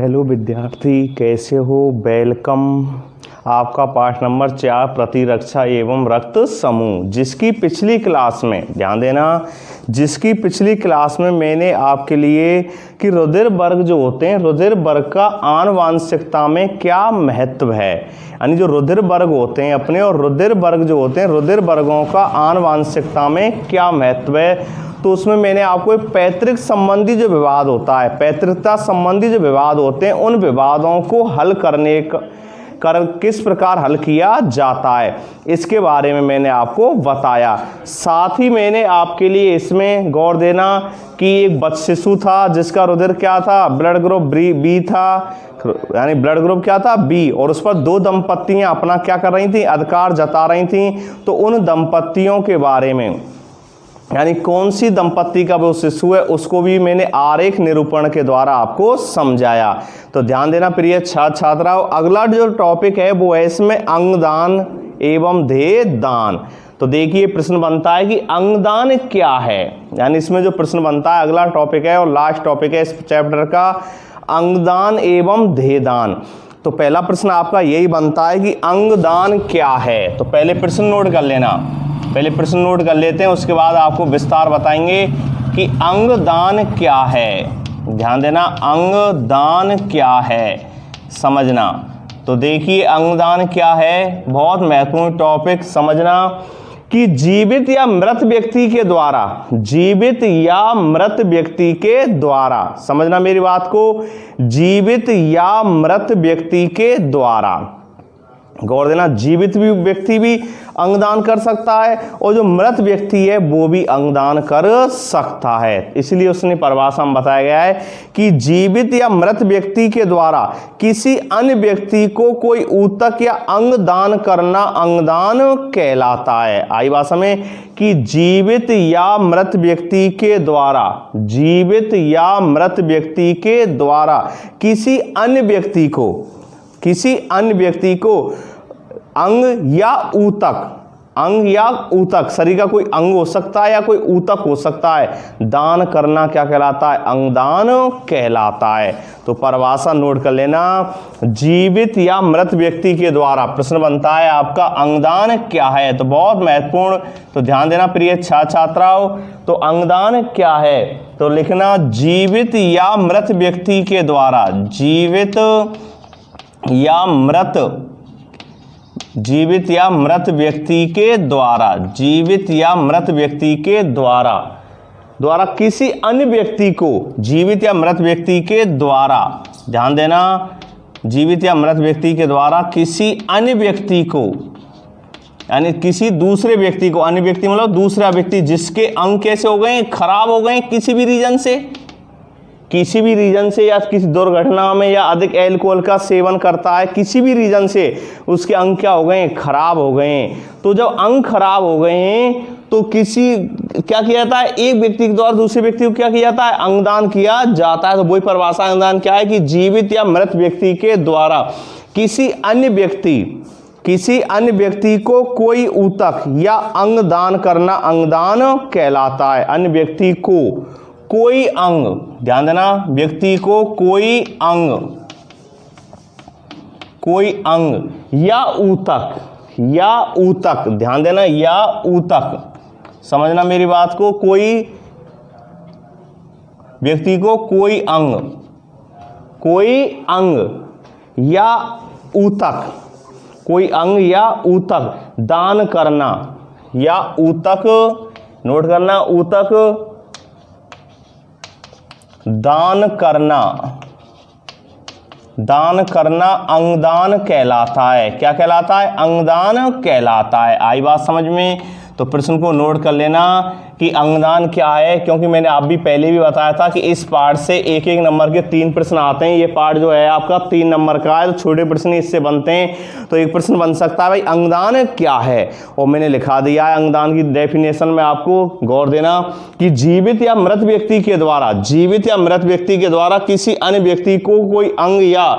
Hello विद्यार्थी, कैसे हो? वेलकम। आपका पाठ नंबर 4 प्रतिरक्षा एवं रक्त समूह, जिसकी पिछली क्लास में, ध्यान देना, जिसकी पिछली क्लास में मैंने आपके लिए कि रुधिर वर्ग जो होते हैं, रुधिर वर्ग का आनुवांशिकता में क्या महत्व है, यानी जो रुधिर वर्ग होते हैं अपने, और रुधिर वर्ग जो होते हैं, रुधिर वर्गों का आनुवांशिकता में क्या महत्व है। तो उसमें मैंने आपको पैतृक संबंधी जो विवाद होता है, पैतृकता संबंधी जो विवाद होते हैं, उन विवादों को हल करने किस प्रकार हल किया जाता है, इसके बारे में मैंने आपको बताया। साथ ही मैंने आपके लिए इसमें गौर देना कि एक शिशु था जिसका रुधिर क्या था, ब्लड ग्रुप बी था, यानी ब्लड ग्रुप क्या था, बी, और उस पर 2 दंपत्तियां अपना क्या कर रही थी, अधिकार जता रही थी। तो उन दंपत्तियों के बारे में, यानी कौन सी दंपत्ति का वो शिशु है, उसको भी मैंने आरेख निरूपण के द्वारा आपको समझाया। तो ध्यान देना प्रिय छात्राओं, अगला जो टॉपिक है वो है इसमें अंगदान एवं देह दान। तो देखिए प्रश्न बनता है कि अंगदान क्या है, यानी इसमें जो प्रश्न बनता है, अगला टॉपिक है और लास्ट टॉपिक है इस चैप्टर का, अंगदान एवं देह दान। तो पहला प्रश्न आपका यही बनता है कि अंगदान क्या है। तो पहले प्रश्न नोट कर लेना, पहले प्रश्न नोट कर लेते हैं, उसके बाद आपको विस्तार बताएंगे कि अंगदान क्या है। ध्यान देना, अंगदान क्या है समझना। तो देखिए अंगदान क्या है, बहुत महत्वपूर्ण टॉपिक समझना कि जीवित या मृत व्यक्ति के द्वारा, जीवित या मृत व्यक्ति के द्वारा, समझना मेरी बात को, जीवित या मृत व्यक्ति के द्वारा, गौर देना, जीवित भी व्यक्ति भी अंगदान कर सकता है और जो मृत व्यक्ति है वो भी अंगदान कर सकता है। इसलिए उसने परिभाषा में बताया गया है कि जीवित या मृत व्यक्ति के द्वारा किसी अन्य व्यक्ति को कोई ऊतक या अंग दान करना अंगदान कहलाता है। आई बात समझ कि जीवित या मृत व्यक्ति के द्वारा, जीवित या मृत व्यक्ति के द्वारा किसी अन्य व्यक्ति को, किसी अन्य व्यक्ति को अंग या ऊतक, अंग या ऊतक, शरीर का कोई अंग हो सकता है या कोई ऊतक हो सकता है, दान करना क्या कहलाता है, अंगदान कहलाता है। तो परिभाषा नोट कर लेना, जीवित या मृत व्यक्ति के द्वारा, प्रश्न बनता है आपका अंगदान क्या है। तो बहुत महत्वपूर्ण, तो ध्यान देना प्रिय छात्राओं। तो अंगदान क्या है, तो लिखना जीवित या मृत व्यक्ति के द्वारा, जीवित या मृत, जीवित या मृत व्यक्ति के द्वारा, जीवित या मृत व्यक्ति के द्वारा, द्वारा किसी अन्य व्यक्ति को, जीवित या मृत व्यक्ति के द्वारा, ध्यान देना, जीवित या मृत व्यक्ति के द्वारा किसी अन्य व्यक्ति को, यानी किसी दूसरे व्यक्ति को, अन्य व्यक्ति मतलब दूसरा व्यक्ति जिसके अंग कैसे हो गए, खराब हो गए किसी भी रीजन से, किसी भी रीजन से, या किसी दुर्घटना में, या अधिक अल्कोहल का सेवन करता है, किसी भी रीजन से उसके अंग क्या हो गए, खराब हो गए। तो जब अंग खराब हो गए हैं तो किसी क्या किया जाता है, एक व्यक्ति के द्वारा दूसरे व्यक्ति को क्या किया जाता है, अंगदान किया जाता है। तो वही परिभाषा अंगदान क्या है कि जीवित या मृत व्यक्ति के द्वारा किसी अन्य व्यक्ति, किसी अन्य व्यक्ति को कोई ऊतक या अंग दान करना अंगदान कहलाता है। अन्य व्यक्ति को कोई अंग, ध्यान देना, व्यक्ति को कोई अंग, कोई अंग या ऊतक, या ऊतक, ध्यान देना, या ऊतक, समझना मेरी बात को, कोई व्यक्ति को कोई अंग, कोई अंग या ऊतक, कोई अंग या ऊतक दान करना, या ऊतक, नोट करना, ऊतक दान करना, दान करना अंगदान कहलाता है। क्या कहलाता है, अंगदान कहलाता है। आई बात समझ में। तो प्रश्न को नोट कर लेना कि अंगदान क्या है, क्योंकि मैंने आप भी पहले भी बताया था कि इस पार्ट से एक एक नंबर के 3 प्रश्न आते हैं। ये पार्ट जो है आपका 3 नंबर का है, तो छोटे प्रश्न इससे बनते हैं। तो एक प्रश्न बन सकता है भाई अंगदान क्या है, और मैंने लिखा दिया है अंगदान की डेफिनेशन में, आपको गौर देना कि जीवित या मृत व्यक्ति के द्वारा, जीवित या मृत व्यक्ति के द्वारा किसी अन्य व्यक्ति को कोई अंग या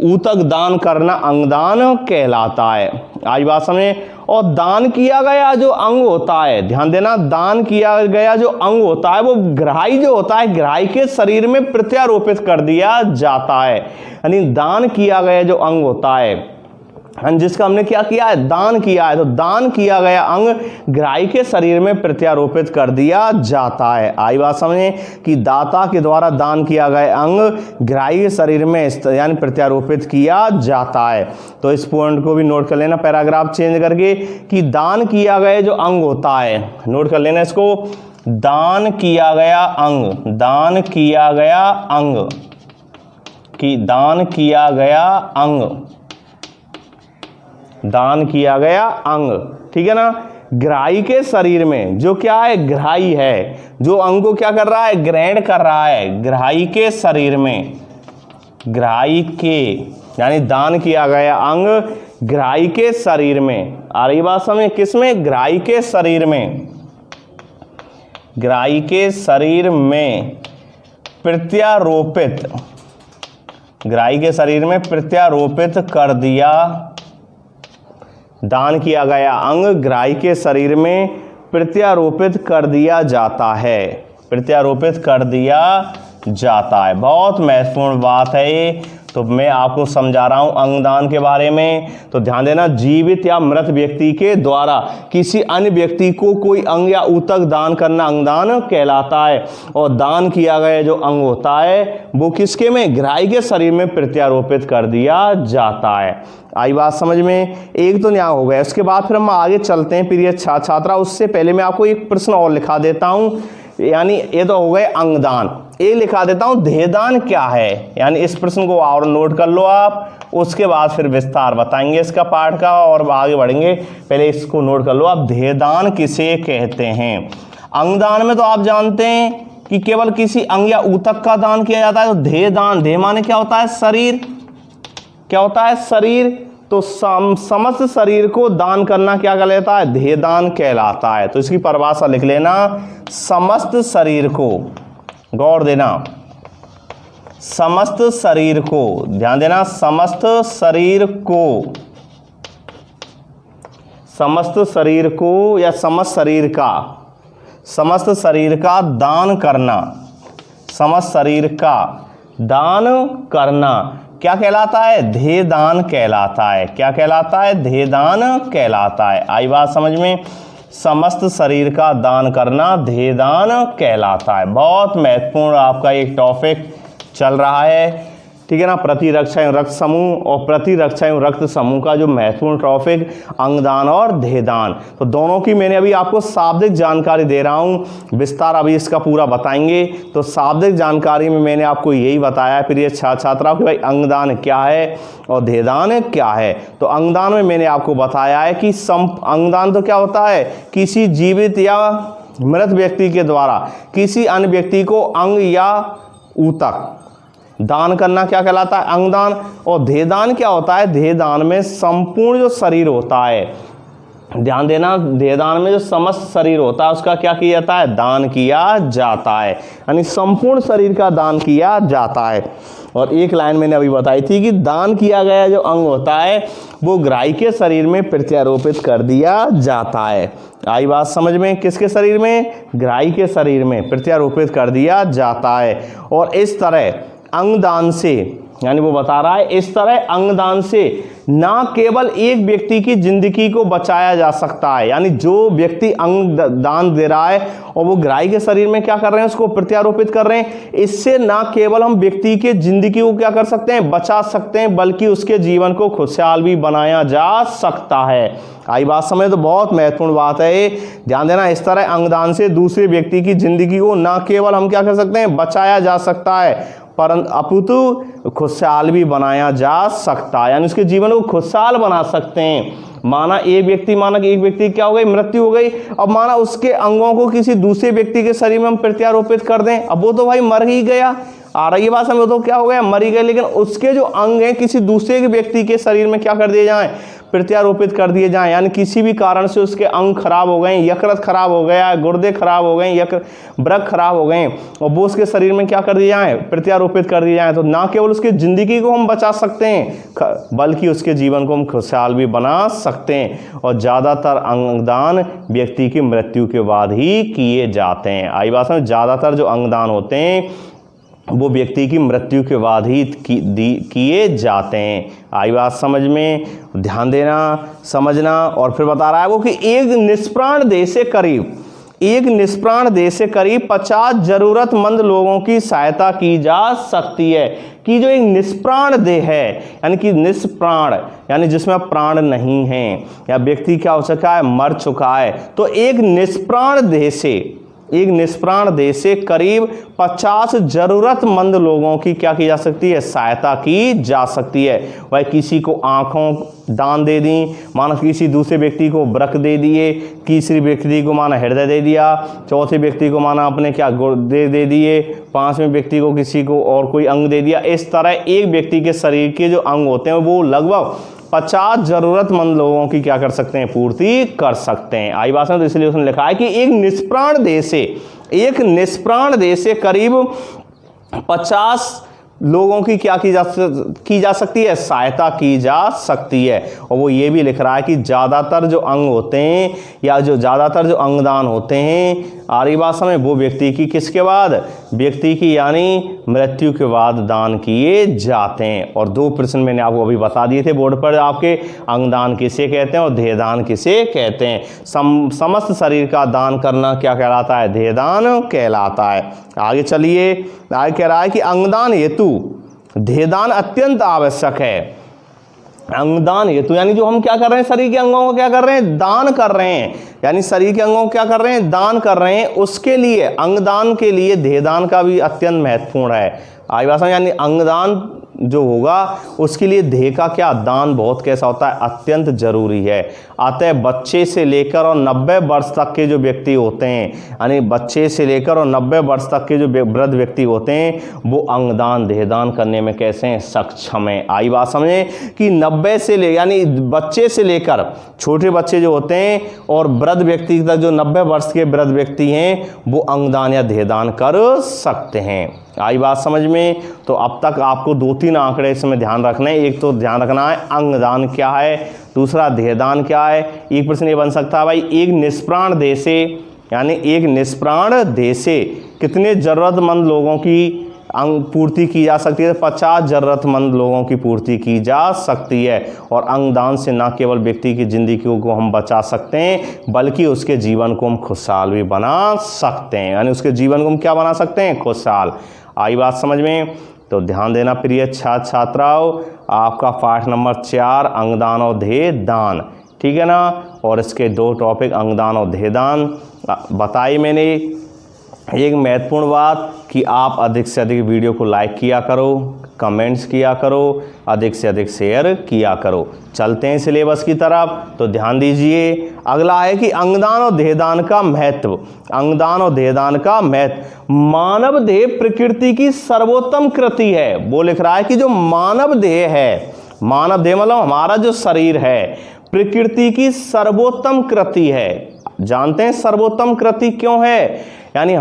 ऊतक दान करना अंगदान कहलाता है। आज बात समझे। और दान किया गया जो अंग होता है, ध्यान देना, दान किया गया जो अंग होता है वो ग्राही जो होता है, ग्राही के शरीर में प्रत्यारोपित कर दिया जाता है। यानी दान किया गया जो अंग होता है, जिसका हमने क्या किया है, दान किया है, तो दान किया गया अंग ग्राही के शरीर में प्रत्यारोपित कर दिया जाता है। आई बात समझे कि दाता के द्वारा दान किया गया अंग ग्राही के शरीर में यानी प्रत्यारोपित किया जाता है। तो इस पॉइंट को भी नोट कर लेना पैराग्राफ चेंज करके कि दान किया गया जो अंग होता है, नोट कर लेना इसको, दान किया गया अंग, दान किया गया अंग, कि दान किया गया अंग, दान किया गया अंग, ठीक है ना, ग्राही के शरीर में जो क्या है, ग्राही है, जो अंग को क्या कर रहा है, ग्रहण कर रहा है, ग्राही के शरीर में, ग्राही के यानी दान किया गया अंग ग्राही के शरीर में। आ रही बात समझ, किसमें, ग्राही के शरीर में, ग्राही के शरीर में प्रत्यारोपित, ग्राही के शरीर में प्रत्यारोपित कर दिया, दान किया गया अंग ग्राही के शरीर में प्रत्यारोपित कर दिया जाता है, प्रत्यारोपित कर दिया जाता है। बहुत महत्वपूर्ण बात है ये, तो मैं आपको समझा रहा हूं अंगदान के बारे में। तो ध्यान देना, जीवित या मृत व्यक्ति के द्वारा किसी अन्य व्यक्ति को कोई अंग या ऊतक दान करना अंगदान कहलाता है। और दान किया गया जो अंग होता है वो किसके में, ग्राही के शरीर में प्रत्यारोपित कर दिया जाता है। आई बात समझ में, एक तो न्याय हो गया। उसके बाद फिर हम आगे चलते हैं प्रिय छात्रा। उससे पहले मैं आपको एक प्रश्न और लिखा देता हूँ, यानी ये तो हो गए अंगदान, ये लिखा देता हूं देहदान क्या है, यानी इस प्रश्न को और नोट कर लो आप, उसके बाद फिर विस्तार बताएंगे इसका पाठ का और आगे बढ़ेंगे। पहले इसको नोट कर लो आप, देहदान किसे कहते हैं। अंगदान में तो आप जानते हैं कि केवल किसी अंग या ऊतक का दान किया जाता है। तो देहदान, देह माने क्या होता है, शरीर, क्या होता है, शरीर, तो समस्त शरीर को दान करना क्या कहलाता है, देहदान कहलाता है। तो इसकी परिभाषा लिख लेना, समस्त शरीर को, गौर देना, समस्त शरीर को, ध्यान देना, समस्त शरीर को, समस्त शरीर को या समस्त शरीर का, समस्त शरीर का दान करना, समस्त शरीर का दान करना क्या कहलाता है, देहदान कहलाता है। क्या कहलाता है, देहदान कहलाता है। आई बात समझ में, समस्त शरीर का दान करना देहदान कहलाता है। बहुत महत्वपूर्ण आपका एक टॉपिक चल रहा है, ठीक है ना, प्रतिरक्षा एवं रक्त समूह और प्रतिरक्षा एवं रक्त समूह का जो महत्वपूर्ण टॉपिक अंगदान और देहदान, तो दोनों की मैंने अभी आपको शाब्दिक जानकारी दे रहा हूं, विस्तार अभी इसका पूरा बताएंगे। तो शाब्दिक जानकारी में मैंने आपको यही बताया है प्रिय छात्राओं कि भाई अंगदान क्या है और देहदान क्या है। तो अंगदान में मैंने आपको बताया है कि अंगदान तो क्या होता है, किसी जीवित या मृत व्यक्ति के द्वारा किसी अन्य व्यक्ति को अंग या ऊतक दान करना क्या कहलाता है, अंगदान। और देहदान क्या होता है, देहदान में संपूर्ण जो शरीर होता है, ध्यान देना, देहदान में जो समस्त शरीर होता है उसका क्या किया जाता है, दान किया जाता है, यानी संपूर्ण शरीर का दान किया जाता है। और एक लाइन मैंने अभी बताई थी कि दान किया गया जो अंग होता है वो ग्राही के शरीर में प्रत्यारोपित कर दिया जाता है। आई बात समझ में, किसके शरीर में, ग्राही के शरीर में प्रत्यारोपित कर दिया जाता है। और इस तरह अंगदान से, यानी वो बता रहा है, इस तरह अंगदान से ना केवल एक व्यक्ति की जिंदगी को बचाया जा सकता है, यानी जो व्यक्ति अंग दान दे रहा है और वो ग्राही के शरीर में क्या कर रहे हैं, उसको प्रत्यारोपित कर रहे हैं, इससे ना केवल हम व्यक्ति के जिंदगी को क्या कर सकते हैं, बचा सकते हैं, बल्कि उसके जीवन को खुशहाल भी बनाया जा सकता है। आई बात समझ, तो बहुत महत्वपूर्ण बात है, ध्यान देना। इस तरह अंगदान से दूसरे व्यक्ति की जिंदगी को ना केवल हम क्या कर सकते हैं, बचाया जा सकता है, परंतु अपितु खुशहाल भी बनाया जा सकता है, यानी उसके जीवन को खुशहाल बना सकते हैं। माना कि एक व्यक्ति क्या हो गई, मृत्यु हो गई, अब माना उसके अंगों को किसी दूसरे व्यक्ति के शरीर में हम प्रत्यारोपित कर दें, अब वो तो भाई मर ही गया, आ रही है बात समझ? तो क्या हो गया, मरी गए, लेकिन उसके जो अंग हैं किसी दूसरे के व्यक्ति के शरीर में क्या कर दिए जाएं, प्रत्यारोपित कर दिए जाएं। यानी किसी भी कारण से उसके अंग खराब हो गए, यकृत खराब हो गया, गुर्दे खराब हो गए, वृक्क खराब हो गए, और वो उसके शरीर में क्या कर दिए जाएं, प्रत्यारोपित कर दिए जाएं। तो ना केवल उसकी जिंदगी को हम बचा सकते हैं बल्कि उसके जीवन को हम खुशहाल भी बना सकते हैं। और ज़्यादातर अंगदान व्यक्ति की मृत्यु के बाद ही किए जाते हैं। आई बात समझ? ज़्यादातर जो अंगदान होते हैं वो व्यक्ति की मृत्यु के बाद ही किए जाते हैं। आई बात समझ में? ध्यान देना, समझना। और फिर बता रहा है वो कि एक निष्प्राण देह से करीब 50 जरूरतमंद लोगों की सहायता की जा सकती है। कि जो एक निष्प्राण देह है, यानी कि निष्प्राण यानी जिसमें प्राण नहीं है, या व्यक्ति क्या हो चुका है, मर चुका है, तो एक निष्प्राण देह से करीब 50 जरूरतमंद लोगों की क्या की जा सकती है, सहायता की जा सकती है। वह किसी को आंखों दान दे दी, मानो किसी दूसरे व्यक्ति को वृक्क दे दिए, तीसरे व्यक्ति को माना हृदय दे दिया, चौथे व्यक्ति को माना अपने क्या गुर्दे दे दिए, पांचवें व्यक्ति को किसी को और कोई अंग दे दिया। इस तरह एक व्यक्ति के शरीर के जो अंग होते हैं वो लगभग 50 जरूरतमंद लोगों की क्या कर सकते हैं, पूर्ति कर सकते हैं। आई बात है? तो इसलिए उसने लिखा है कि एक निष्प्राण देह से करीब 50 लोगों की क्या की जा सकती है, सहायता की जा सकती है। और वो ये भी लिख रहा है कि ज़्यादातर जो अंग होते हैं या जो ज़्यादातर जो अंगदान होते हैं, आरी बात समझ, वो व्यक्ति की किसके बाद, व्यक्ति की यानी मृत्यु के बाद दान किए जाते हैं। और 2 प्रश्न मैंने आपको अभी बता दिए थे बोर्ड पर आपके, अंगदान किसे कहते हैं और देहदान किसे कहते हैं। समस्त शरीर का दान करना क्या कहलाता है, देहदान कहलाता है। आगे चलिए, आगे कह रहा है कि अंगदान हेतु देहदान अत्यंत आवश्यक है। अंगदान हेतु यानी जो हम क्या कर रहे हैं, शरीर के अंगों को क्या कर रहे हैं, दान कर रहे हैं, यानी शरीर के अंगों को क्या कर रहे हैं, दान कर रहे हैं। उसके लिए अंगदान के लिए देहदान का भी अत्यंत महत्वपूर्ण है। आई बात समझ? यानी अंगदान जो होगा उसके लिए देह का क्या दान बहुत कैसा होता है, अत्यंत जरूरी है। अतः बच्चे से लेकर और 90 वर्ष तक के जो व्यक्ति होते हैं, यानी बच्चे से लेकर और 90 वर्ष तक के जो वृद्ध व्यक्ति होते हैं वो अंगदान देहदान करने में कैसे हैं, सक्षम है। आई बात समझे कि 90 से ले यानी बच्चे से लेकर छोटे बच्चे जो होते हैं और वृद्ध व्यक्ति तक जो 90 वर्ष के वृद्ध व्यक्ति हैं वो अंगदान या देहदान कर सकते हैं। आई बात समझ में? तो अब तक आपको 2-3 आंकड़े इसमें ध्यान रखना है। एक तो ध्यान रखना है अंगदान क्या है, दूसरा देहदान क्या है। एक प्रश्न ये बन सकता है भाई, एक निष्प्राण देह से यानी एक निष्प्राण देह से कितने जरूरतमंद लोगों की अंग पूर्ति की जा सकती है? 50 जरूरतमंद लोगों की पूर्ति की जा सकती है। और अंगदान से न केवल व्यक्ति की जिंदगी को हम बचा सकते हैं बल्कि उसके जीवन को हम खुशहाल भी बना सकते हैं। यानी उसके जीवन को हम क्या बना सकते हैं, खुशहाल। आई बात समझ में? तो ध्यान देना प्रिय छात्र छात्राओं, आपका पाठ नंबर 4 अंगदान और देहदान, ठीक है ना। और इसके 2 टॉपिक अंगदान और देहदान बताई मैंने। एक महत्वपूर्ण बात कि आप अधिक से अधिक वीडियो को लाइक किया करो, कमेंट्स किया करो, अधिक से अधिक शेयर किया करो। चलते हैं सिलेबस की तरफ, तो ध्यान दीजिए। अगला है कि अंगदान और देहदान का महत्व। अंगदान और देहदान का महत्व। मानव देह प्रकृति की सर्वोत्तम कृति है। वो लिख रहा है कि जो मानव देह है, मानव देह मतलब हमारा जो शरीर है, प्रकृति की सर्वोत्तम कृति है। जानते हैं सर्वोत्तम कृति क्यों है? यानी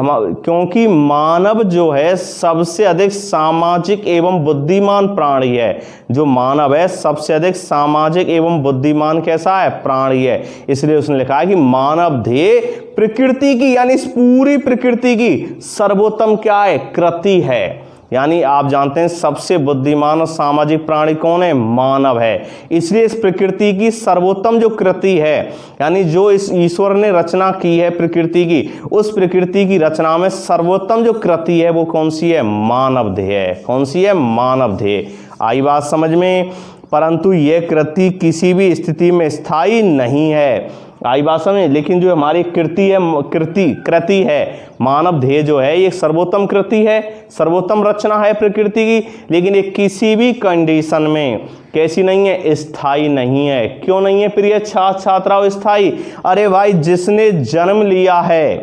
क्योंकि मानव जो है सबसे अधिक सामाजिक एवं बुद्धिमान प्राणी है। जो मानव है सबसे अधिक सामाजिक एवं बुद्धिमान कैसा है, प्राणी है। इसलिए उसने लिखा है कि मानव देह प्रकृति की यानी इस पूरी प्रकृति की सर्वोत्तम क्या है, कृति है। यानी आप जानते हैं सबसे बुद्धिमान और सामाजिक प्राणी कौन है, मानव है। इसलिए इस प्रकृति की सर्वोत्तम जो कृति है, यानी जो इस ईश्वर ने रचना की है प्रकृति की, उस प्रकृति की रचना में सर्वोत्तम जो कृति है वो कौन सी है, मानव देह है। कौन सी है, मानव देह। आई बात समझ में? परंतु यह कृति किसी भी स्थिति में स्थायी नहीं है। आई बात समझ? लेकिन जो हमारी कृति है मानव देह जो है ये सर्वोत्तम कृति है, सर्वोत्तम रचना है प्रकृति की, लेकिन ये किसी भी कंडीशन में कैसी नहीं है, स्थायी नहीं है। क्यों नहीं है प्रिय छात्र छात्राओं स्थायी? अरे भाई जिसने जन्म लिया है,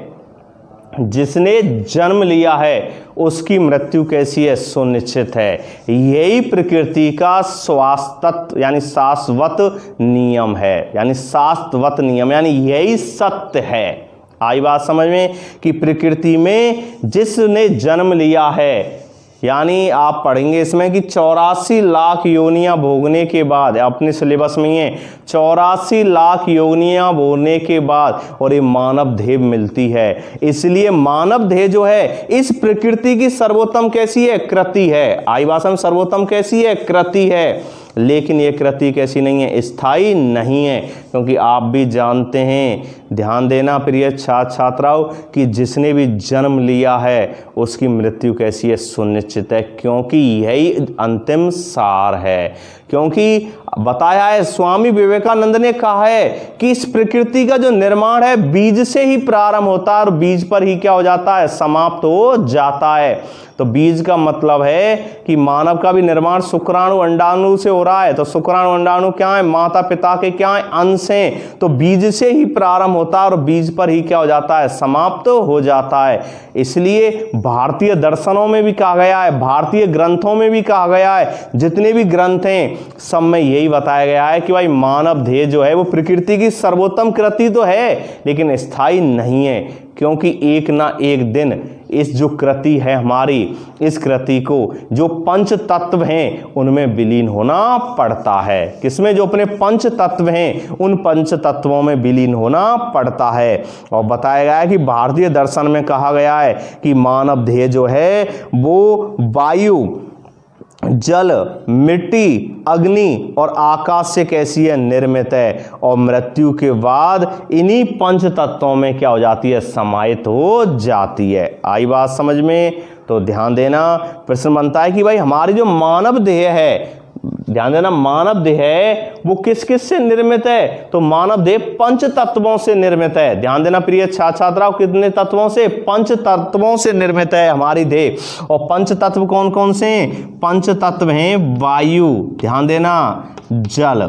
जिसने जन्म लिया है उसकी मृत्यु कैसी है, सुनिश्चित है। यही प्रकृति का शाश्वत यानी शाश्वत नियम है, यानी शाश्वत नियम यानी यही सत्य है। आई बात समझ में कि प्रकृति में जिसने जन्म लिया है, यानी आप पढ़ेंगे इसमें कि 84 लाख योनियां भोगने के बाद, अपने सिलेबस में ये 84 लाख योनियां भोगने के बाद और ये मानव देह मिलती है। इसलिए मानव देह जो है इस प्रकृति की सर्वोत्तम कैसी है, कृति है। आई भाषा में सर्वोत्तम कैसी है, कृति है। लेकिन ये कृति कैसी नहीं है, स्थायी नहीं है, क्योंकि आप भी जानते हैं, ध्यान देना प्रिय छात्राओं, कि जिसने भी जन्म लिया है उसकी मृत्यु कैसी है, सुनिश्चित है, क्योंकि यही अंतिम सार है। क्योंकि बताया है, स्वामी विवेकानंद ने कहा है कि इस प्रकृति का जो निर्माण है बीज से ही प्रारंभ होता है और बीज पर ही क्या हो जाता है, समाप्त हो जाता है। तो बीज का मतलब है कि मानव का भी निर्माण शुक्राणु अंडाणु से हो रहा है। तो शुक्राणु अंडाणु क्या है, माता पिता के क्या है, अंश हैं। तो बीज से ही प्रारंभ होता है और बीज पर ही क्या हो जाता है, समाप्त हो जाता है। इसलिए भारतीय दर्शनों में भी कहा गया है, भारतीय ग्रंथों में भी कहा गया है, जितने भी ग्रंथ हैं सब में यही बताया गया है कि भाई मानव देह जो है वो प्रकृति की सर्वोत्तम कृति तो है, लेकिन स्थायी नहीं है। क्योंकि एक ना एक दिन इस जो कृति है हमारी, इस कृति को जो पंच तत्व हैं उनमें विलीन होना पड़ता है। किसमें, जो अपने पंच तत्व हैं उन पंच तत्वों में विलीन होना पड़ता है। और बताया गया है कि भारतीय दर्शन में कहा गया है कि मानव देह जो है वो वायु, जल, मिट्टी, अग्नि और आकाश से कैसी है, निर्मित है। और मृत्यु के बाद इन्हीं पंच तत्वों में क्या हो जाती है, समाहित हो जाती है। आई बात समझ में? तो ध्यान देना, प्रश्न बनता है कि भाई हमारी जो मानव देह है, ध्यान देना, मानव देह है वो किस किस से निर्मित है? तो मानव देह पंच तत्वों से निर्मित है। ध्यान देना प्रिय छात्राओं, कितने तत्वों से? पंच तत्वों से निर्मित है हमारी देह। और पंच तत्व कौन कौन से हैं? पंच तत्व हैं वायु, ध्यान देना, जल,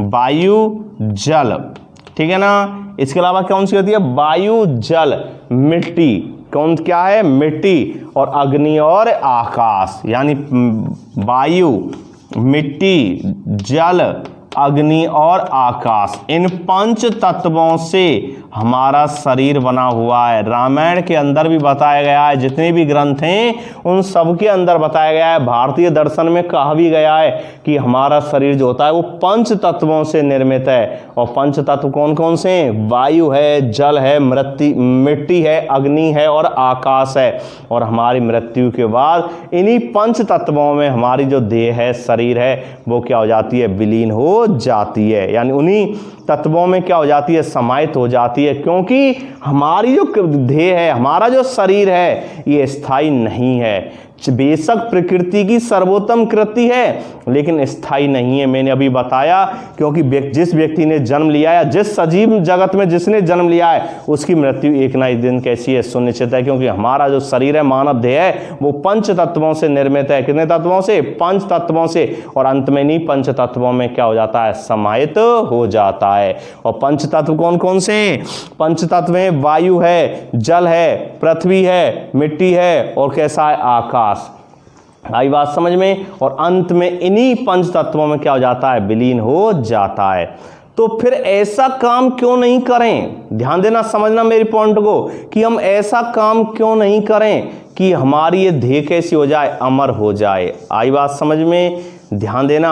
वायु जल, ठीक है ना। इसके अलावा कौन सी होती है? वायु जल, मिट्टी, कौन क्या है? मिट्टी, और अग्नि और आकाश, यानी वायु, मिट्टी, जल, अग्नि और आकाश, इन पंच तत्वों से हमारा शरीर बना हुआ है। रामायण के अंदर भी बताया गया है, जितने भी ग्रंथ हैं उन सब के अंदर बताया गया है। भारतीय दर्शन में कहा भी गया है कि हमारा शरीर जो होता है वो पंच तत्वों से निर्मित है। और पंच तत्व कौन कौन से हैं? वायु है, जल है, मिट्टी है, अग्नि है और आकाश है। और हमारी मृत्यु के बाद इन्हीं पंच तत्वों में हमारी जो देह है, शरीर है, वो क्या हो जाती है? विलीन हो जाती है, यानी उन्हीं तत्वों में क्या हो जाती है? समाहित हो जाती है। क्योंकि हमारी जो देह है, हमारा जो शरीर है, ये स्थायी नहीं है। बेशक प्रकृति की सर्वोत्तम कृति है, लेकिन स्थायी नहीं है। मैंने अभी बताया, क्योंकि जिस व्यक्ति ने जन्म लिया है, जिस सजीव जगत में जिसने जन्म लिया है, उसकी मृत्यु एक ना एक दिन कैसी है? सुनिश्चित है। क्योंकि हमारा जो शरीर है, मानव देह है, वो पंच तत्वों से निर्मित है। कितने तत्वों से? पंच तत्वों से। और अंत में नहीं पंच तत्वों में क्या हो जाता है? समाहित हो जाता है। और पंच तत्व कौन कौन से हैं? पंच तत्व हैं वायु है, जल है, पृथ्वी है, मिट्टी है और कैसा है? आकाश। आई बात समझ में? और अंत में इन्हीं पंच तत्वों में क्या हो जाता है? विलीन हो जाता है। तो फिर ऐसा काम क्यों नहीं करें? ध्यान देना, समझना मेरी पॉइंट को, कि हम ऐसा काम क्यों नहीं करें कि हमारी ये देह कैसी हो जाए? अमर हो जाए। आई बात समझ में? ध्यान देना,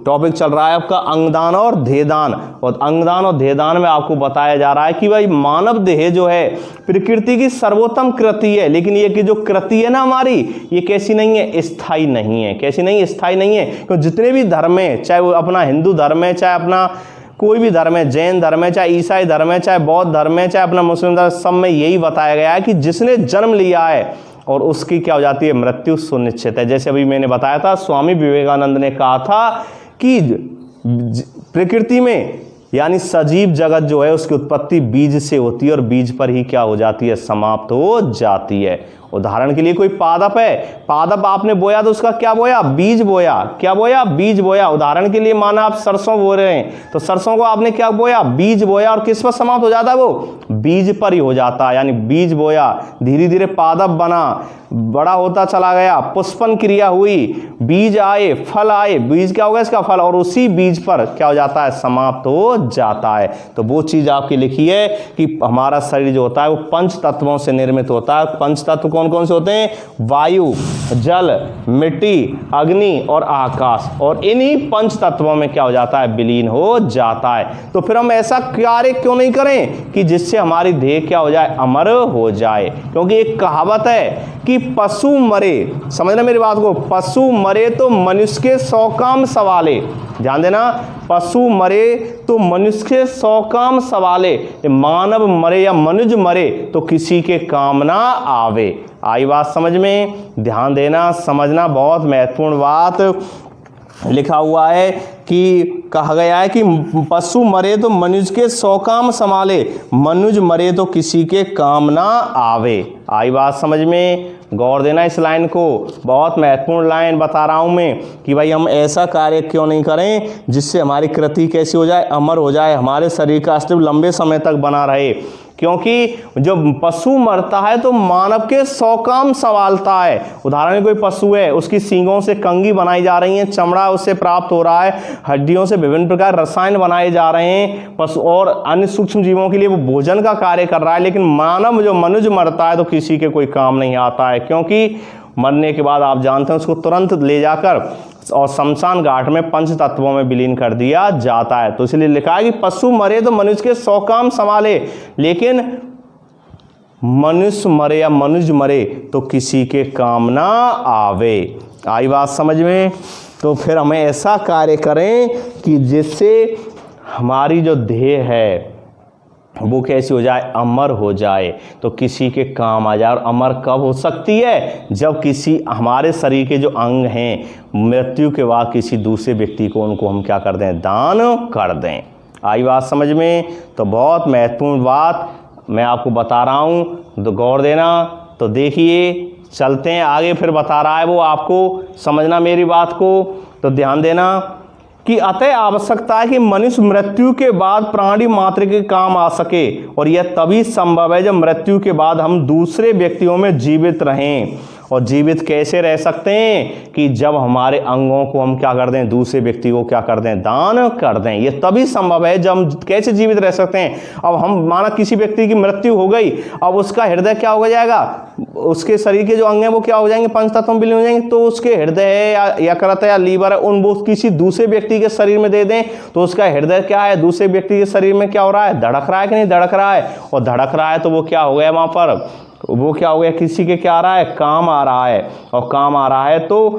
टॉपिक चल रहा है आपका अंगदान और देहदान। और अंगदान और देहदान में आपको बताया जा रहा है कि भाई मानव देह जो है प्रकृति की सर्वोत्तम कृति है, लेकिन ये कि जो कृति है ना हमारी, ये कैसी नहीं है? स्थायी नहीं है। कैसी नहीं है? स्थायी नहीं है। क्योंकि जितने भी धर्म है, चाहे वो अपना हिंदू धर्म है, चाहे अपना कोई भी धर्म है, जैन धर्म है, चाहे ईसाई धर्म है, चाहे बौद्ध धर्म है, चाहे अपना मुस्लिम धर्म, सब में यही बताया गया है कि जिसने जन्म लिया है और उसकी क्या हो जाती है? मृत्यु सुनिश्चित है। जैसे अभी मैंने बताया था, स्वामी विवेकानंद ने कहा था कि प्रकृति में, यानी सजीव जगत जो है, उसकी उत्पत्ति बीज से होती है और बीज पर ही क्या हो जाती है? समाप्त हो जाती है। उदाहरण के लिए कोई पादप है, पादप आपने बोया तो उसका क्या बोया, बीज बोया। क्या बोया, बीज बोया। उदाहरण के लिए माना आप सरसों बो रहे हैं तो सरसों को आपने क्या बोया, बीज बोया। और किस पर समाप्त हो जाता है वो, बीज पर ही हो जाता है। यानी बीज बोया, धीरे धीरे पादप बना, बड़ा होता चला गया, पुष्पन क्रिया हुई, बीज आए, फल आए, बीज क्या होगा इसका, फल, और उसी बीज पर क्या हो जाता है, समाप्त हो जाता है। तो वो चीज आपकी लिखी है कि हमारा शरीर जो होता है वो पंच तत्वों से निर्मित होता है। पंच तत्व कौन कौन से होते हैं, वायु, जल, मिट्टी, अग्नि और आकाश। और इन्हीं पंच तत्वों में क्या हो जाता है, विलीन हो जाता है। तो फिर हम ऐसा कार्य क्यों नहीं करें कि जिससे हमारी देह क्या हो जाए, अमर हो जाए। क्योंकि एक कहावत है कि पशु मरे, समझना मेरी बात को, पशु मरे तो मनुष्य के 100 काम सवाले। ध्यान देना, पशु मरे तो मनुष्य के 100 काम सवाले, मानव मरे या मनुष्य मरे तो किसी के काम ना आवे। आई बात समझ में, ध्यान देना, समझना, बहुत महत्वपूर्ण बात लिखा हुआ है कि कहा गया है कि पशु मरे तो मनुष्य के 100 काम संभाले, मनुष्य मरे तो किसी के काम ना आवे। आई बात समझ में, गौर देना इस लाइन को, बहुत महत्वपूर्ण लाइन बता रहा हूं मैं कि भाई हम ऐसा कार्य क्यों नहीं करें जिससे हमारी कृति कैसी हो जाए, अमर हो जाए, हमारे शरीर का अस्तित्व लंबे समय तक बना रहे। क्योंकि जब पशु मरता है तो मानव के 100 काम संभालता है। उदाहरण कोई पशु है, उसकी सींगों से कंघी बनाई जा रही है, चमड़ा उससे प्राप्त हो रहा है, हड्डियों से विभिन्न प्रकार रसायन बनाए जा रहे हैं, पशु और अन्य सूक्ष्म जीवों के लिए वो भोजन का कार्य कर रहा है। लेकिन मानव जो मनुष्य मरता है तो किसी के कोई काम नहीं आता है, क्योंकि मरने के बाद आप जानते हैं उसको तुरंत ले जाकर और शमशान घाट में पंच तत्वों में विलीन कर दिया जाता है। तो इसलिए लिखा है कि पशु मरे तो मनुष्य के 100 काम संभाले, लेकिन मनुष्य मरे या मनुष्य मरे तो किसी के काम ना आवे। आई बात समझ में, तो फिर हमें ऐसा कार्य करें कि जिससे हमारी जो देह है वो कैसी हो जाए, अमर हो जाए, तो किसी के काम आ जाए। और अमर कब हो सकती है, जब किसी हमारे शरीर के जो अंग हैं मृत्यु के बाद किसी दूसरे व्यक्ति को उनको हम क्या कर दें, दान कर दें। आई बात समझ में, तो बहुत महत्वपूर्ण बात मैं आपको बता रहा हूँ, तो गौर देना। तो देखिए चलते हैं आगे, फिर बता रहा है वो आपको, समझना मेरी बात को। तो ध्यान देना कि अतः आवश्यकता है कि मनुष्य मृत्यु के बाद प्राणी मात्र के काम आ सके, और यह तभी संभव है जब मृत्यु के बाद हम दूसरे व्यक्तियों में जीवित रहें। और जीवित कैसे रह सकते हैं, कि जब हमारे अंगों को हम क्या कर दें, दूसरे व्यक्ति को क्या कर दें, दान कर दें। ये तभी संभव है जब हम कैसे जीवित रह सकते हैं। अब हम माना किसी व्यक्ति की मृत्यु हो गई, अब उसका हृदय क्या हो जाएगा, उसके शरीर के जो अंग हैं वो क्या हो जाएंगे, पंच तत्व में विलीन हो जाएंगे। तो उसके हृदय है या यकृत है या लीवर है, उन वो किसी दूसरे व्यक्ति के शरीर में दे दें, तो उसका हृदय क्या है, दूसरे व्यक्ति के शरीर में क्या हो रहा है, धड़क रहा है कि नहीं धड़क रहा है। और धड़क रहा है तो वो क्या हो गया, वहाँ पर वो क्या हो गया, किसी के क्या आ रहा है, काम आ रहा है। और काम आ रहा है तो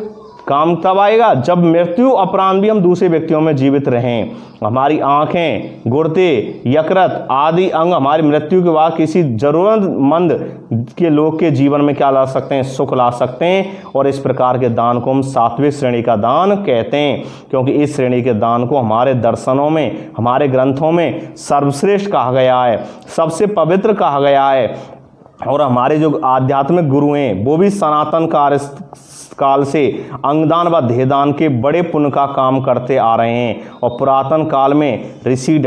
काम तब आएगा जब मृत्यु उपरांत भी हम दूसरे व्यक्तियों में जीवित रहें। हमारी आंखें, गुर्दे, यकृत आदि अंग हमारी मृत्यु के बाद किसी जरूरतमंद के लोग के जीवन में क्या ला सकते हैं, सुख ला सकते हैं। और इस प्रकार के दान को हम 7वीं श्रेणी का दान कहते हैं, क्योंकि इस श्रेणी के दान को हमारे दर्शनों में, हमारे ग्रंथों में सर्वश्रेष्ठ कहा गया है, सबसे पवित्र कहा गया है। और हमारे जो आध्यात्मिक गुरु हैं वो भी सनातन काल से अंगदान व देहदान के बड़े पुण्य का काम करते आ रहे हैं। और पुरातन काल में ऋषि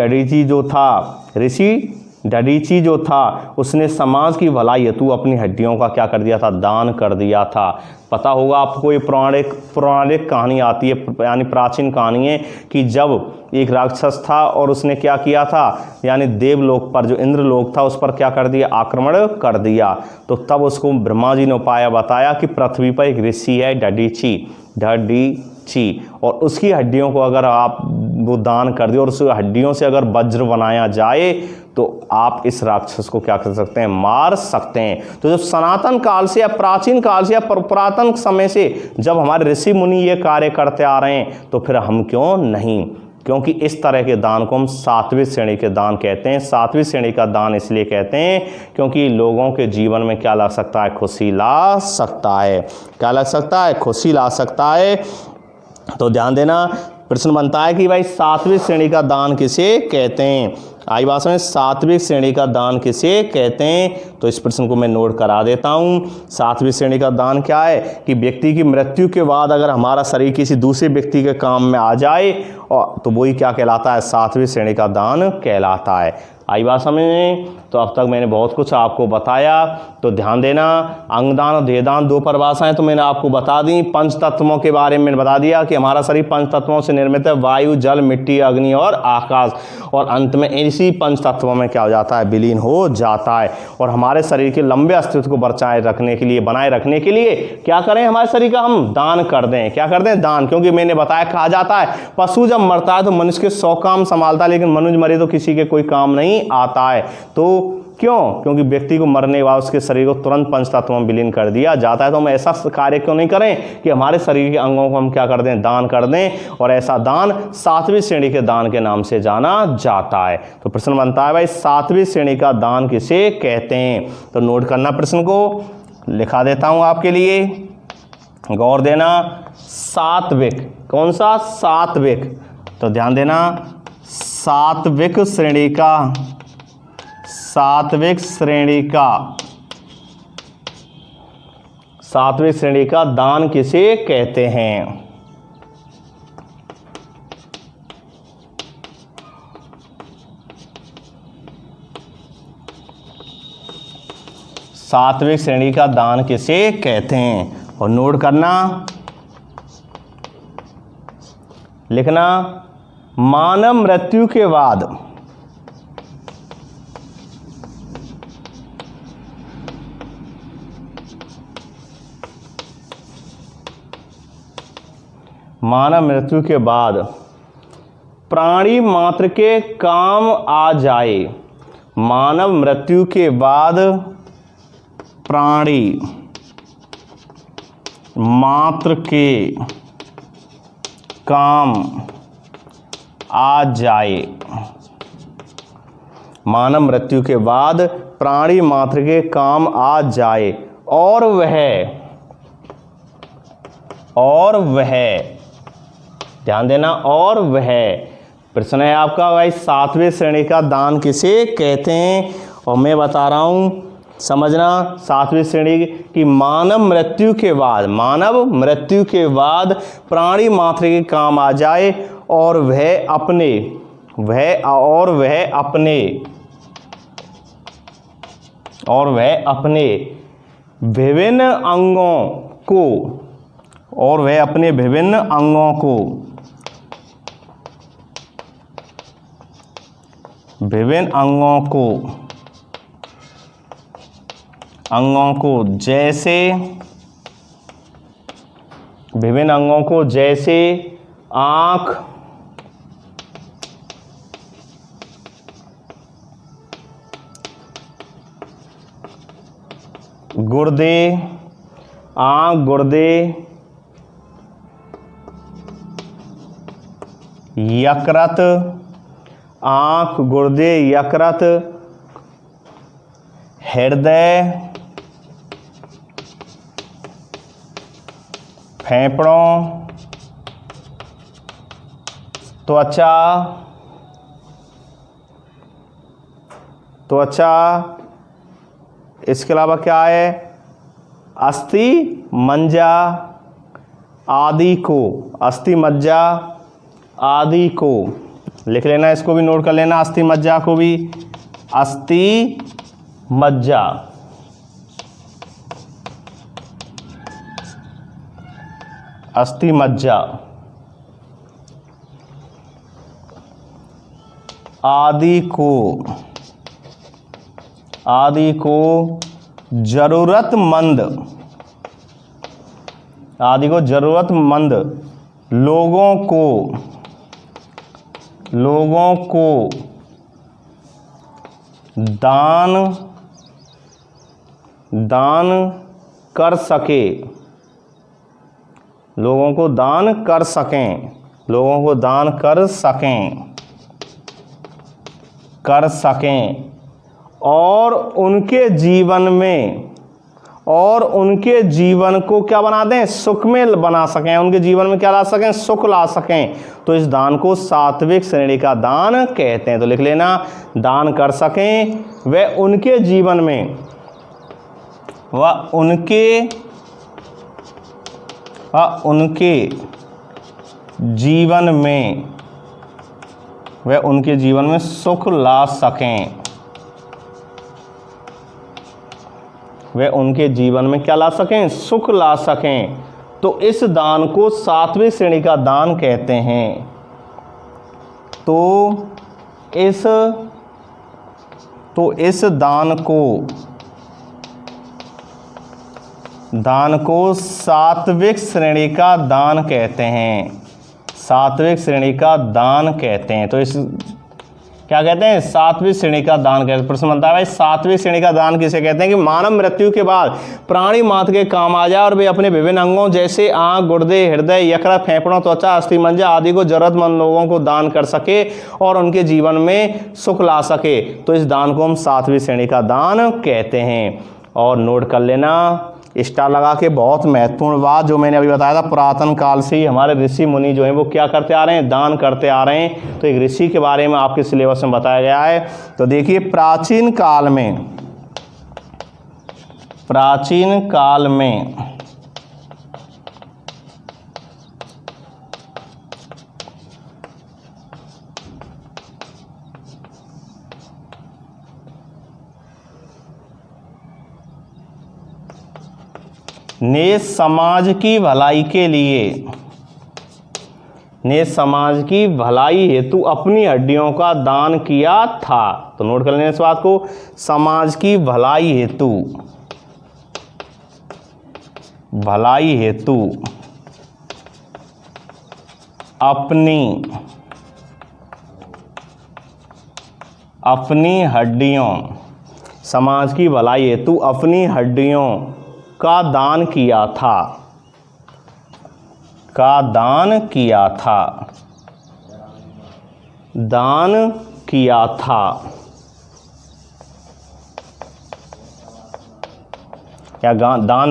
दधीची जो था उसने समाज की भलाई हेतु अपनी हड्डियों का क्या कर दिया था, दान कर दिया था। पता होगा आपको, ये पौराणिक कहानी आती है, यानी प्राचीन कहानी है कि जब एक राक्षस था और उसने क्या किया था, यानी देवलोक पर जो इंद्रलोक था उस पर क्या कर दिया, आक्रमण कर दिया। तो तब उसको ब्रह्मा जी ने उपाय बताया कि पृथ्वी पर एक ऋषि है दधीची, और उसकी हड्डियों को अगर आप वो दान कर दिए और उस हड्डियों से अगर वज्र बनाया जाए तो आप इस राक्षस को क्या कर सकते हैं, मार सकते हैं। तो जब सनातन काल से या प्राचीन काल से या पुरातन समय से जब हमारे ऋषि मुनि ये कार्य करते आ रहे हैं तो फिर हम क्यों नहीं। क्योंकि इस तरह के दान को हम 7वीं श्रेणी के दान कहते हैं। 7वीं श्रेणी का दान इसलिए कहते हैं क्योंकि लोगों के जीवन में क्या ला सकता है, खुशी ला सकता है। क्या ला सकता है, खुशी ला सकता है। तो ध्यान देना, प्रश्न बनता है कि भाई 7वीं श्रेणी का दान किसे कहते हैं। आई बात में 7वीं श्रेणी का दान किसे कहते हैं, तो इस प्रश्न को मैं नोट करा देता हूँ। 7वीं श्रेणी का दान क्या है कि व्यक्ति की मृत्यु के बाद अगर हमारा शरीर किसी दूसरे व्यक्ति के काम में आ जाए और तो वही क्या कहलाता है, 7वीं श्रेणी का दान कहलाता है। आई बात समझ में? तो अब तक मैंने बहुत कुछ आपको बताया, तो ध्यान देना। अंगदान और देहदान 2 परिभाषाएं तो मैंने आपको बता दी। पंच तत्वों के बारे में बता दिया कि हमारा शरीर 5 तत्वों से निर्मित है, वायु, जल, मिट्टी, अग्नि और आकाश, और अंत में इसी 5 तत्वों में क्या हो जाता है, विलीन हो जाता है। और हमारे शरीर के लंबे अस्तित्व को बनाए रखने के लिए क्या करें, हमारे शरीर का हम दान कर दें। क्या कर दें, दान। क्योंकि मैंने बताया, कहा जाता है पशु जब मरता है तो मनुष्य के 100 काम संभालता है, लेकिन मनुष्य मरे तो किसी के कोई काम नहीं आता है। तो क्यों? क्योंकि व्यक्ति को मरने के बाद उसके शरीर को तुरंत 5 तत्वों में विलीन कर दिया जाता है। तो हम ऐसा कार्य क्यों नहीं करें कि हमारे शरीर के अंगों को हम क्या कर दें, दान कर दें। और ऐसा दान 7वीं श्रेणी के दान के नाम से जाना जाता है। तो प्रश्न बनता है भाई, 7वीं श्रेणी का दान किसे कहते हैं? तो नोट करना, प्रश्न को लिखा देता हूं आपके लिए, गौर देना। सात्विक, कौन सा? सात्विक। तो ध्यान देना, सात्विक श्रेणी का दान किसे कहते हैं? सात्विक श्रेणी का दान किसे कहते हैं? और नोट करना, लिखना, मानव मृत्यु के बाद प्राणी मात्र के काम आ जाए। मानव मृत्यु के बाद प्राणी मात्र के काम आ जाए। मानव मृत्यु के बाद प्राणी मात्र के काम आ जाए, और वह ध्यान देना, और वह प्रश्न है आपका भाई, 7वीं श्रेणी का दान किसे कहते हैं? और मैं बता रहा हूं, समझना। 7वीं श्रेणी की मानव मृत्यु के बाद प्राणी मात्र के काम आ जाए, और वह अपने विभिन्न अंगों जैसे आँख, गुर्दे, यकृत, आँख, गुर्दे, यकृत, हृदय, फेफड़ों, त्वचा, इसके अलावा क्या है, अस्थि मज्जा आदि को लिख लेना। इसको भी नोट कर लेना, अस्थि मज्जा को भी, अस्थि मज्जा आदि को जरूरतमंद लोगों को दान कर सकें और उनके जीवन को क्या बना दें, सुख में बना सकें, उनके जीवन में क्या ला सकें, सुख ला सकें। तो इस दान को 7वीं श्रेणी का दान कहते हैं। तो लिख लेना, दान कर सकें वे उनके जीवन में उनके जीवन में सुख ला सकें, वे उनके जीवन में क्या ला सकें, सुख ला सकें, तो इस दान को 7वीं श्रेणी का दान कहते हैं। तो इस दान को 7वीं श्रेणी का दान कहते हैं, 7वीं श्रेणी का दान कहते हैं। तो इस क्या कहते हैं, 7वीं श्रेणी का दान कहते हैं। प्रश्न बनता है भाई 7वीं श्रेणी का दान किसे कहते हैं कि मानव मृत्यु के बाद प्राणी मात्र के काम आ जाए और वे अपने विभिन्न अंगों जैसे आंख, गुर्दे, हृदय, यकृत, फेफड़ों, त्वचा, अस्थिमज्जा आदि को जरूरतमंद लोगों को दान कर सके और उनके जीवन में सुख ला सके, तो इस दान को हम 7वीं श्रेणी का दान कहते हैं। और नोट कर लेना स्टार लगा के, बहुत महत्वपूर्ण बात जो मैंने अभी बताया था, पुरातन काल से ही हमारे ऋषि मुनि जो हैं वो क्या करते आ रहे हैं, दान करते आ रहे हैं। तो एक ऋषि के बारे में आपके सिलेबस में बताया गया है। तो देखिए प्राचीन काल में ने समाज की भलाई हेतु अपनी हड्डियों का दान किया था। तो नोट कर लेना इस बात को, समाज की भलाई हेतु अपनी हड्डियों, समाज की भलाई हेतु अपनी हड्डियों का दान किया था, या दान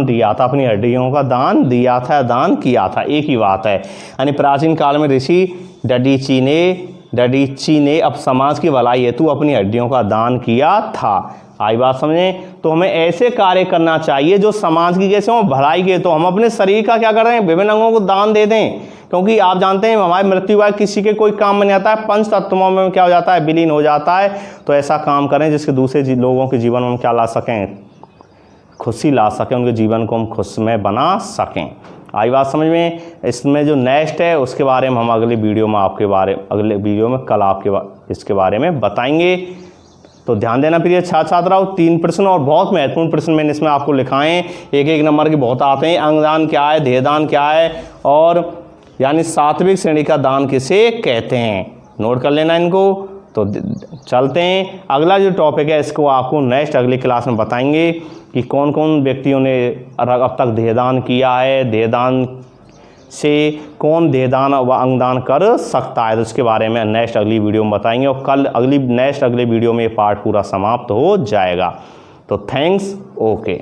दिया था, अपनी हड्डियों का दान दिया था, दान किया था, एक ही बात है। यानी प्राचीन काल में ऋषि दधीची ने अब समाज की भलाई हेतु अपनी हड्डियों का दान किया था। आई बात समझें। तो हमें ऐसे कार्य करना चाहिए जो समाज की कैसे हो भलाई के। तो हम अपने शरीर का क्या कर रहे हैं, विभिन्न अंगों को दान दे दें, क्योंकि आप जानते हैं हमारी मृत्यु बाद किसी के कोई काम में नहीं आता है, 5 तत्वों में क्या हो जाता है, विलीन हो जाता है। तो ऐसा काम करें जिसके दूसरे लोगों के जीवन में हम क्या ला सकें, खुशी ला सकें, उनके जीवन को हम खुशमय बना सकें। आई बात समझ में। इसमें जो नेक्स्ट है उसके बारे में हम अगले वीडियो में कल आपके इसके बारे में बताएंगे। तो ध्यान देना प्रिय छात्राओं, 3 प्रश्न और बहुत महत्वपूर्ण प्रश्न मैंने इसमें आपको लिखाए हैं, एक नंबर के बहुत आते हैं। अंगदान क्या है, देहदान क्या है, और यानी 7वीं श्रेणी का दान किसे कहते हैं, नोट कर लेना इनको। तो चलते हैं, अगला जो टॉपिक है इसको आपको नेक्स्ट अगली क्लास में बताएंगे कि कौन कौन व्यक्तियों ने अब तक देहदान किया है, देहदान से कौन देहदान व अंगदान कर सकता है। तो उसके बारे में नेक्स्ट अगली वीडियो में बताएंगे, और कल अगले वीडियो में ये पार्ट पूरा समाप्त हो जाएगा। तो थैंक्स, ओके।